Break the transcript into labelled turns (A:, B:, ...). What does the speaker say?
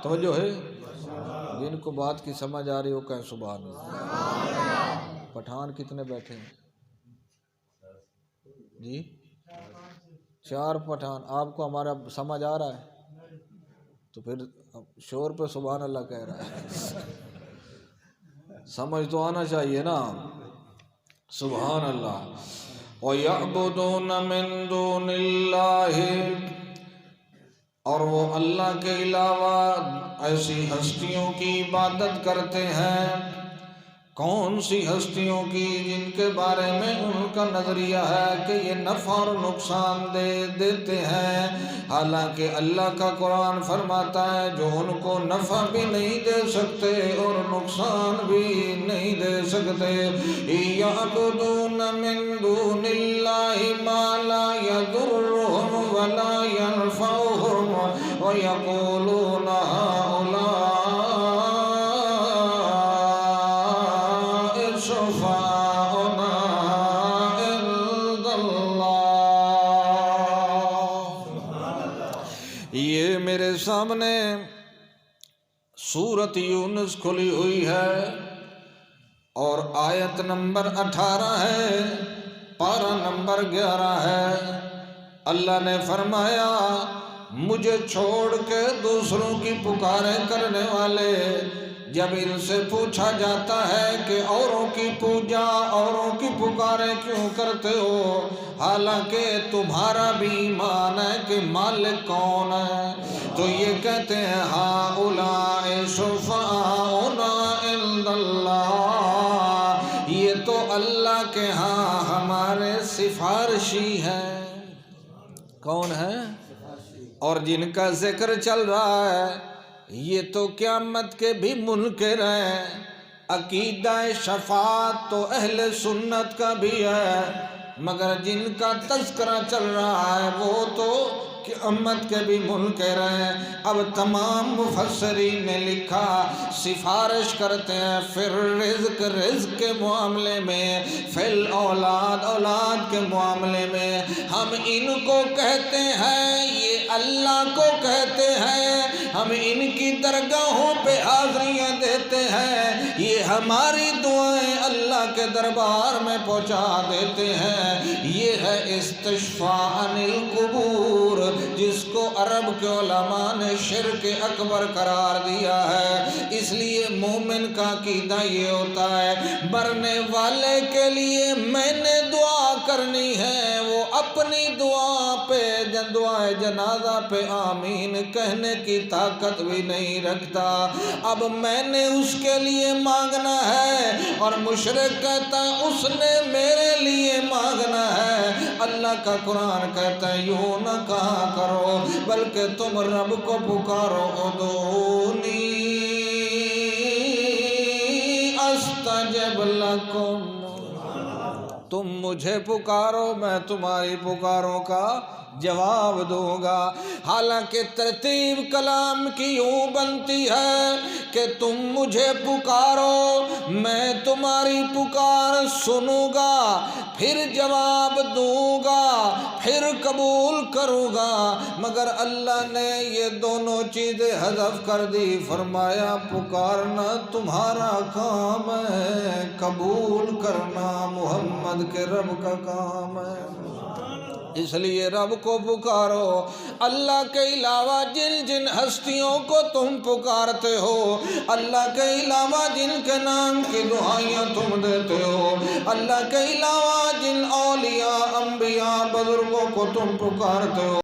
A: توجہ ہے؟ جن کو بات کی سمجھ آ رہی ہو کہیں سبحان اللہ۔ پٹھان کتنے بیٹھے ہیں جی؟ 4 پٹھان۔ آپ کو ہمارا سمجھ آ رہا ہے تو پھر شور پہ سبحان اللہ کہہ رہا ہے، سمجھ تو آنا چاہیے نا۔ سبحان اللہ۔ وَيَعْبُدُونَ مِن دُونِ اللَّهِ، اور وہ اللہ کے علاوہ ایسی ہستیوں کی عبادت کرتے ہیں۔ کون سی ہستیوں کی؟ جن کے بارے میں ان کا نظریہ ہے کہ یہ نفع اور نقصان دیتے ہیں، حالانکہ اللہ کا قرآن فرماتا ہے جو ان کو نفع بھی نہیں دے سکتے اور نقصان بھی نہیں دے سکتے۔ يَعْبُدُونَ مِن دُونِ اللَّهِ مَا لَا يَضُرُّهُمْ وَلَا يَنفَعُهُمْ وَيَقُولُونَ هَؤُلَاءِ شفاعنا عند اللہ۔ یہ میرے سامنے سورۃ یونس کھلی ہوئی ہے اور آیت نمبر 18 ہے، پارہ نمبر 11 ہے۔ اللہ نے فرمایا مجھے چھوڑ کے دوسروں کی پکارے کرنے والے، جب ان سے پوچھا جاتا ہے کہ اوروں کی پوجا، اوروں کی پکارے کیوں کرتے ہو، حالانکہ تمہارا بھی ایمان ہے کہ مالک کون ہے، تو یہ کہتے ہیں ہؤلاء شفعاؤنا عند اللہ، یہ تو اللہ کے ہاں ہمارے سفارشی ہیں۔ کون ہے؟ اور جن کا ذکر چل رہا ہے یہ تو قیامت کے بھی منکر ہیں۔ عقیدہ شفاعت تو اہل سنت کا بھی ہے، مگر جن کا تذکرہ چل رہا ہے وہ تو قیامت کے بھی منکر ہیں۔ اب تمام مفسرین نے لکھا سفارش کرتے ہیں فی الرزق، رزق کے معاملے میں، فی الاولاد، اولاد کے معاملے میں۔ ہم ان کو کہتے ہیں، یہ اللہ کو کہتے ہیں، ہم ان کی درگاہوں پہ حاضریاں دیتے ہیں، یہ ہماری دعائیں اللہ کے دربار میں پہنچا دیتے ہیں۔ یہ ہے استشفاء عن القبور، جس کو عرب کے علماء نے شرک اکبر قرار دیا ہے۔ اس لیے مومن کا عقیدہ یہ ہوتا ہے مرنے والے کے لیے میں نے دعا کرنی ہے، وہ اپنی دعا پہ، دعائے جنازہ پہ آمین کہنے کی طاقت بھی نہیں رکھتا، اب میں نے اس کے لیے مانگنا ہے، اور مشرک کہتا ہے اس نے میرے لیے مانگنا ہے۔ اللہ کا قرآن کہتا ہے یوں نہ کہا کرو، بلکہ تم رب کو پکارو، ادعونی استجب لکم، تم مجھے پکارو میں تمہاری پکاروں کا جواب دوں گا۔ حالانکہ ترتیب کلام کی یوں بنتی ہے کہ تم مجھے پکارو، میں تمہاری پکار سنوں گا، پھر جواب دوں گا، پھر قبول کروں گا، مگر اللہ نے یہ دونوں چیزیں حذف کر دی، فرمایا پکارنا تمہارا کام ہے، قبول کرنا محمد کے رب کا کام ہے۔ اس لیے رب کو پکارو۔ اللہ کے علاوہ جن جن ہستیوں کو تم پکارتے ہو، اللہ کے علاوہ جن کے نام کی دعائیاں تم دیتے ہو، اللہ کے علاوہ جن اولیاء، انبیاء، بزرگوں کو تم پکارتے ہو،